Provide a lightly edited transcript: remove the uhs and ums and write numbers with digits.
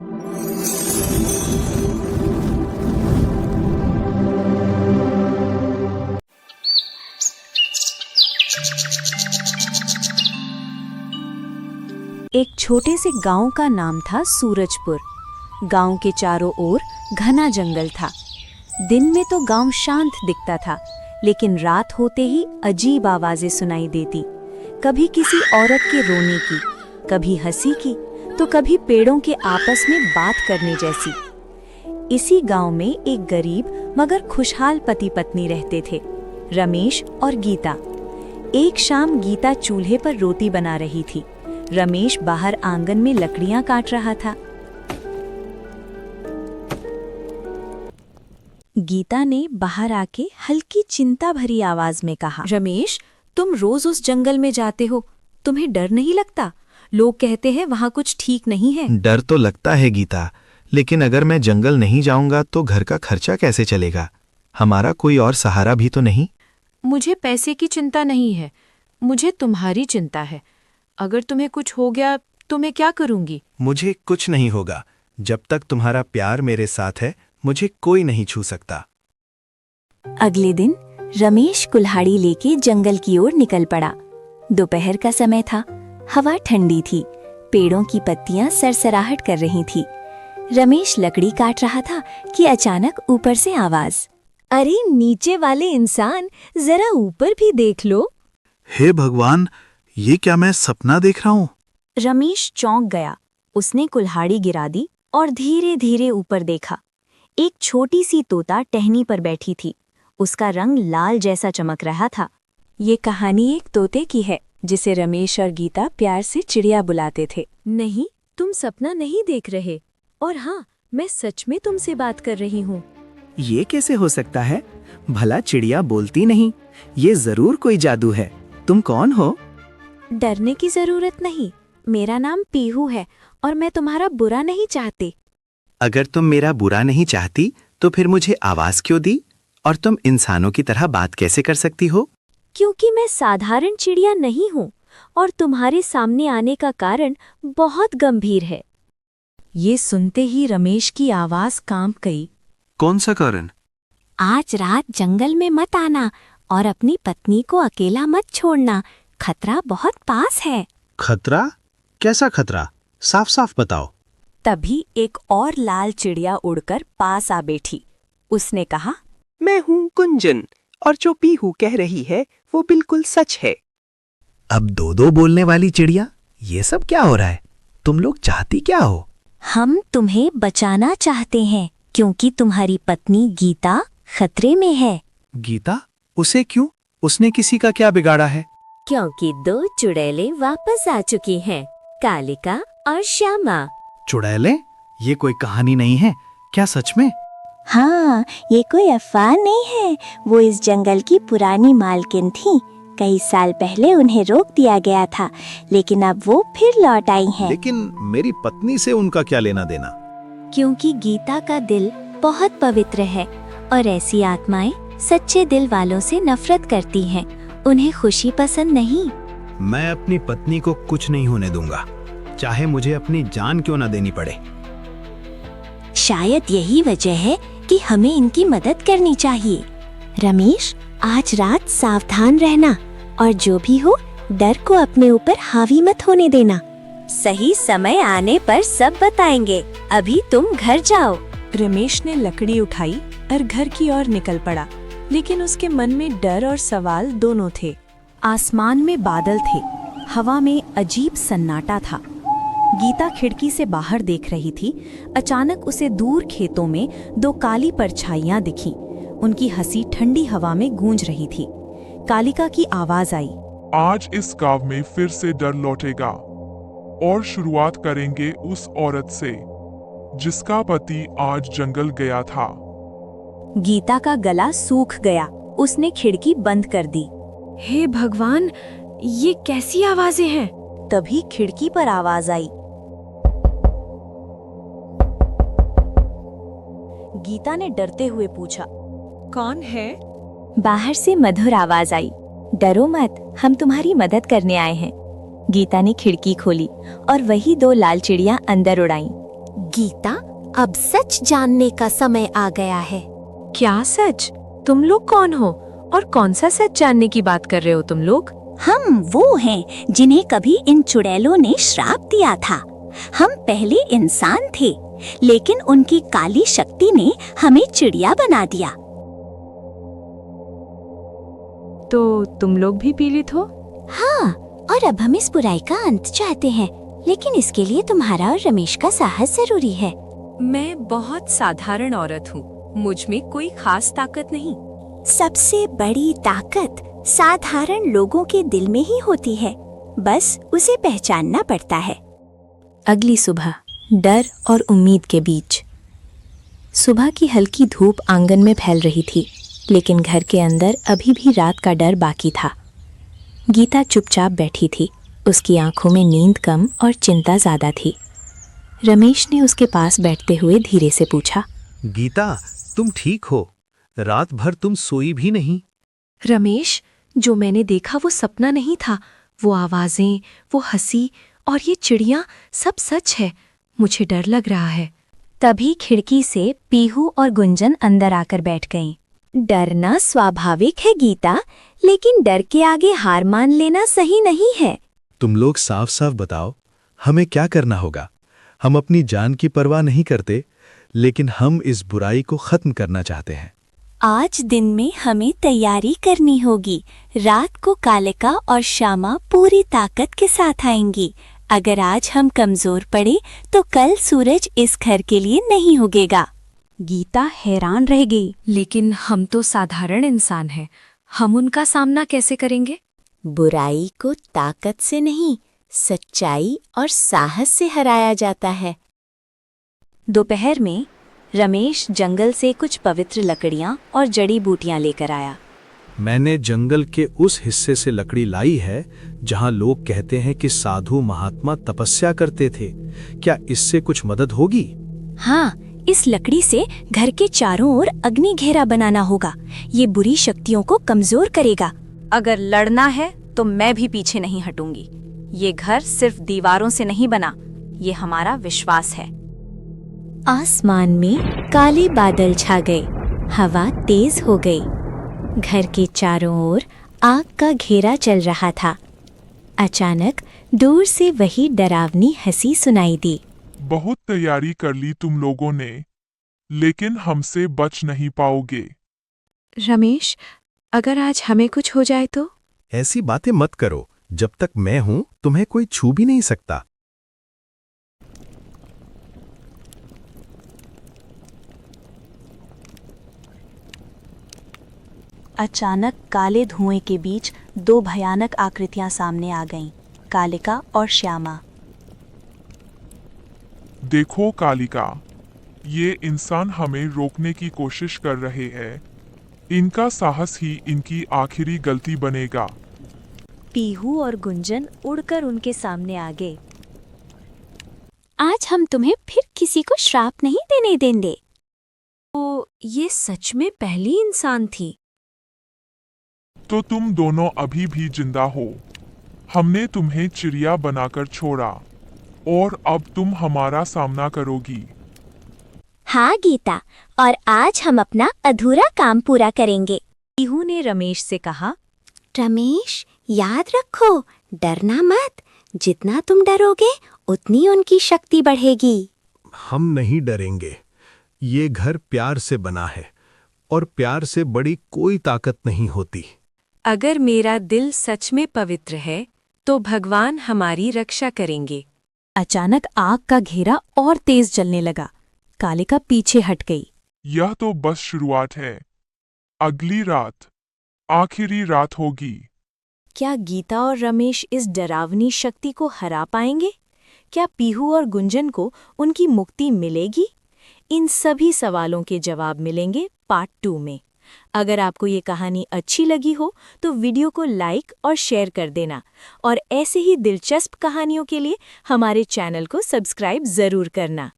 एक छोटे से गांव का नाम था सूरजपुर। गांव के चारों ओर घना जंगल था। दिन में तो गांव शांत दिखता था, लेकिन रात होते ही अजीब आवाजें सुनाई देती। कभी किसी औरत के रोने की, कभी हंसी की, तो कभी पेड़ों के आपस में बात करने जैसी। इसी गांव में एक गरीब मगर खुशहाल पति पत्नी रहते थे, रमेश और गीता। एक शाम गीता चूल्हे पर रोटी बना रही थी। रमेश बाहर आंगन में लकड़ियां काट रहा था। गीता ने बाहर आके हल्की चिंता भरी आवाज में कहा, रमेश, तुम रोज उस जंगल में जाते हो, तुम्हें डर नहीं लगता? लोग कहते हैं वहां कुछ ठीक नहीं है। डर तो लगता है गीता, लेकिन अगर मैं जंगल नहीं जाऊंगा तो घर का खर्चा कैसे चलेगा? हमारा कोई और सहारा भी तो नहीं। मुझे पैसे की चिंता नहीं है, मुझे तुम्हारी चिंता है। अगर तुम्हें कुछ हो गया तो मैं क्या करूंगी? मुझे कुछ नहीं होगा। जब तक तुम्हारा प्यार मेरे साथ है, मुझे कोई नहीं छू सकता। अगले दिन रमेश कुल्हाड़ी लेके जंगल की ओर निकल पड़ा। दोपहर का समय था, हवा ठंडी थी, पेड़ों की पत्तियां सरसराहट कर रही थी। रमेश लकड़ी काट रहा था कि अचानक ऊपर से आवाज, अरे नीचे वाले इंसान, जरा ऊपर भी देख लो। हे भगवान, ये क्या मैं सपना देख रहा हूँ? रमेश चौंक गया। उसने कुल्हाड़ी गिरा दी और धीरे धीरे ऊपर देखा। एक छोटी सी तोता टहनी पर बैठी थी। उसका रंग लाल जैसा चमक रहा था। ये कहानी एक तोते की है जिसे रमेश और गीता प्यार से चिड़िया बुलाते थे। नहीं, तुम सपना नहीं देख रहे, और हाँ, मैं सच में तुमसे बात कर रही हूँ। ये कैसे हो सकता है? भला चिड़िया बोलती नहीं, ये जरूर कोई जादू है। तुम कौन हो? डरने की जरूरत नहीं, मेरा नाम पीहू है और मैं तुम्हारा बुरा नहीं चाहती। अगर तुम मेरा बुरा नहीं चाहती तो फिर मुझे आवाज क्यों दी? और तुम इंसानों की तरह बात कैसे कर सकती हो? क्योंकि मैं साधारण चिड़िया नहीं हूँ और तुम्हारे सामने आने का कारण बहुत गंभीर है। ये सुनते ही रमेश की आवाज कांप गई। कौन सा कारण? आज रात जंगल में मत आना और अपनी पत्नी को अकेला मत छोड़ना। खतरा बहुत पास है। खतरा? कैसा खतरा? साफ साफ बताओ। तभी एक और लाल चिड़िया उड़कर पास आ बैठी। उसने कहा, मैं हूँ कुंजन, और जो पीहू कह रही है वो बिल्कुल सच है। अब दो दो बोलने वाली चिड़िया, ये सब क्या हो रहा है? तुम लोग चाहती क्या हो? हम तुम्हें बचाना चाहते हैं क्योंकि तुम्हारी पत्नी गीता खतरे में है। गीता? उसे क्यों? उसने किसी का क्या बिगाड़ा है? क्योंकि दो चुड़ैलें वापस आ चुकी हैं, कालिका और श्यामा। चुड़ैलें? ये कोई कहानी नहीं है क्या सच में? हाँ, ये कोई अफवाह नहीं है। वो इस जंगल की पुरानी मालकिन थी। कई साल पहले उन्हें रोक दिया गया था, लेकिन अब वो फिर लौट आई हैं। लेकिन मेरी पत्नी से उनका क्या लेना देना? क्योंकि गीता का दिल बहुत पवित्र है और ऐसी आत्माएं सच्चे दिल वालों से नफरत करती हैं। उन्हें खुशी पसंद नहीं। मैं अपनी पत्नी को कुछ नहीं होने दूंगा, चाहे मुझे अपनी जान क्यों न देनी पड़े। शायद यही वजह है कि हमें इनकी मदद करनी चाहिए। रमेश, आज रात सावधान रहना और जो भी हो, डर को अपने ऊपर हावी मत होने देना। सही समय आने पर सब बताएंगे। अभी तुम घर जाओ। रमेश ने लकड़ी उठाई और घर की ओर निकल पड़ा, लेकिन उसके मन में डर और सवाल दोनों थे। आसमान में बादल थे, हवा में अजीब सन्नाटा था। गीता खिड़की से बाहर देख रही थी। अचानक उसे दूर खेतों में दो काली परछाइयां दिखीं। उनकी हंसी ठंडी हवा में गूंज रही थी। कालिका की आवाज आई, आज इस गांव में फिर से डर लौटेगा और शुरुआत करेंगे उस औरत से जिसका पति आज जंगल गया था। गीता का गला सूख गया। उसने खिड़की बंद कर दी। हे भगवान, ये कैसी आवाजें हैं? तभी खिड़की पर आवाज आई। गीता ने डरते हुए पूछा, कौन है? बाहर से मधुर आवाज आई, डरो मत, हम तुम्हारी मदद करने आए हैं। गीता ने खिड़की खोली और वही दो लाल चिड़िया अंदर उड़ाईं। गीता, अब सच जानने का समय आ गया है। क्या सच? तुम लोग कौन हो और कौन सा सच जानने की बात कर रहे हो तुम लोग? हम वो हैं जिन्हें कभी इन चुड़ैलों ने श्राप दिया था। हम पहले इंसान थे, लेकिन उनकी काली शक्ति ने हमें चिड़िया बना दिया। तो तुम लोग भी पीड़ित हो? हाँ, और अब हम इस बुराई का अंत चाहते हैं, लेकिन इसके लिए तुम्हारा और रमेश का साहस जरूरी है। मैं बहुत साधारण औरत हूँ, मुझ में कोई खास ताकत नहीं। सबसे बड़ी ताकत साधारण लोगों के दिल में ही होती है, बस उसे पहचानना पड़ता है। अगली सुबह, डर और उम्मीद के बीच। सुबह की हल्की धूप आंगन में फैल रही थी, लेकिन घर के अंदर अभी भी रात का डर बाकी था। गीता चुपचाप बैठी थी, उसकी आंखों में नींद कम और चिंता ज्यादा थी। रमेश ने उसके पास बैठते हुए धीरे से पूछा, गीता, तुम ठीक हो? रात भर तुम सोई भी नहीं। रमेश, जो मैंने देखा वो सपना नहीं था। वो आवाजें, वो हंसी और ये चिड़िया सब सच है। मुझे डर लग रहा है। तभी खिड़की से पीहू और गुंजन अंदर आकर बैठ गईं। डरना स्वाभाविक है गीता, लेकिन डर के आगे हार मान लेना सही नहीं है। तुम लोग साफ साफ बताओ, हमें क्या करना होगा? हम अपनी जान की परवाह नहीं करते, लेकिन हम इस बुराई को खत्म करना चाहते हैं। आज दिन में हमें तैयारी करनी होगी। रात को कालिका और श्यामा पूरी ताकत के साथ आएंगी। अगर आज हम कमजोर पड़े तो कल सूरज इस घर के लिए नहीं उगेगा। गीता हैरान रह गई। लेकिन हम तो साधारण इंसान हैं, हम उनका सामना कैसे करेंगे? बुराई को ताकत से नहीं, सच्चाई और साहस से हराया जाता है। दोपहर में रमेश जंगल से कुछ पवित्र लकड़ियां और जड़ी बूटियां लेकर आया। मैंने जंगल के उस हिस्से से लकड़ी लाई है जहां लोग कहते हैं कि साधु महात्मा तपस्या करते थे। क्या इससे कुछ मदद होगी? हाँ, इस लकड़ी से घर के चारों ओर अग्नि घेरा बनाना होगा। ये बुरी शक्तियों को कमजोर करेगा। अगर लड़ना है तो मैं भी पीछे नहीं हटूंगी। ये घर सिर्फ दीवारों से नहीं बना, ये हमारा विश्वास है। आसमान में काले बादल छा गए, हवा तेज हो गई। घर के चारों ओर आग का घेरा चल रहा था। अचानक दूर से वही डरावनी हंसी सुनाई दी। बहुत तैयारी कर ली तुम लोगों ने, लेकिन हमसे बच नहीं पाओगे। रमेश, अगर आज हमें कुछ हो जाए तो? ऐसी बातें मत करो। जब तक मैं हूं तुम्हें कोई छू भी नहीं सकता। अचानक काले धुएं के बीच दो भयानक आकृतियां सामने आ गईं, कालिका और श्यामा। देखो कालिका, ये इंसान हमें रोकने की कोशिश कर रहे हैं। इनका साहस ही इनकी आखिरी गलती बनेगा। पीहू और गुंजन उड़कर उनके सामने आ गए। आज हम तुम्हें फिर किसी को श्राप नहीं देने देंगे। तो ये सच में पहली इंसान थी। तो तुम दोनों अभी भी जिंदा हो। हमने तुम्हें चिड़िया बनाकर छोड़ा और अब तुम हमारा सामना करोगी। हाँ गीता, और आज हम अपना अधूरा काम पूरा करेंगे। पीहू ने रमेश से कहा, रमेश, याद रखो, डरना मत। जितना तुम डरोगे उतनी उनकी शक्ति बढ़ेगी। हम नहीं डरेंगे। ये घर प्यार से बना है और प्यार से बड़ी कोई ताकत नहीं होती। अगर मेरा दिल सच में पवित्र है तो भगवान हमारी रक्षा करेंगे। अचानक आग का घेरा और तेज जलने लगा। कालिका पीछे हट गई। यह तो बस शुरुआत है। अगली रात आखिरी रात होगी। क्या गीता और रमेश इस डरावनी शक्ति को हरा पाएंगे? क्या पीहू और गुंजन को उनकी मुक्ति मिलेगी? इन सभी सवालों के जवाब मिलेंगे पार्ट 2 में। अगर आपको ये कहानी अच्छी लगी हो तो वीडियो को लाइक और शेयर कर देना, और ऐसे ही दिलचस्प कहानियों के लिए हमारे चैनल को सब्सक्राइब जरूर करना।